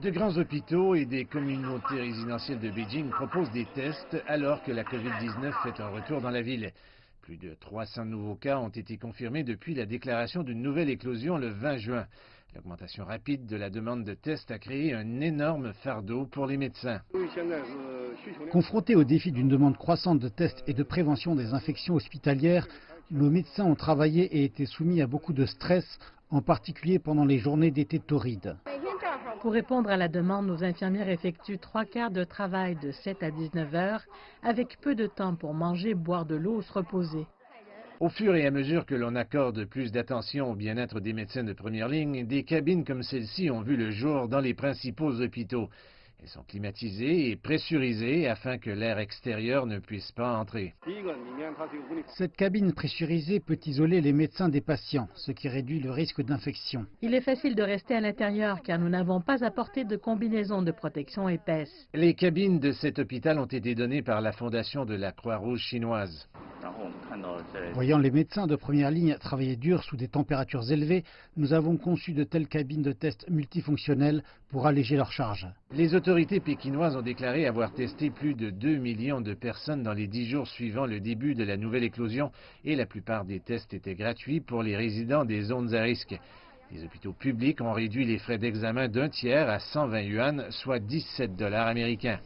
De grands hôpitaux et des communautés résidentielles de Beijing proposent des tests alors que la Covid-19 fait un retour dans la ville. Plus de 300 nouveaux cas ont été confirmés depuis la déclaration d'une nouvelle éclosion le 20 juin. L'augmentation rapide de la demande de tests a créé un énorme fardeau pour les médecins. Confrontés au défi d'une demande croissante de tests et de prévention des infections hospitalières, nos médecins ont travaillé et été soumis à beaucoup de stress, en particulier pendant les journées d'été torrides. Pour répondre à la demande, nos infirmières effectuent 3/4 de travail de 7 à 19 heures, avec peu de temps pour manger, boire de l'eau ou se reposer. Au fur et à mesure que l'on accorde plus d'attention au bien-être des médecins de première ligne, des cabines comme celle-ci ont vu le jour dans les principaux hôpitaux. Elles sont climatisées et pressurisées afin que l'air extérieur ne puisse pas entrer. Cette cabine pressurisée peut isoler les médecins des patients, ce qui réduit le risque d'infection. Il est facile de rester à l'intérieur car nous n'avons pas apporté de combinaison de protection épaisse. Les cabines de cet hôpital ont été données par la fondation de la Croix-Rouge chinoise. Voyant les médecins de première ligne travailler dur sous des températures élevées, nous avons conçu de telles cabines de tests multifonctionnelles pour alléger leur charge. Les autorités pékinoises ont déclaré avoir testé plus de 2 millions de personnes dans les 10 jours suivant le début de la nouvelle éclosion et la plupart des tests étaient gratuits pour les résidents des zones à risque. Les hôpitaux publics ont réduit les frais d'examen d'1/3 à 120 yuan, soit $17 américains.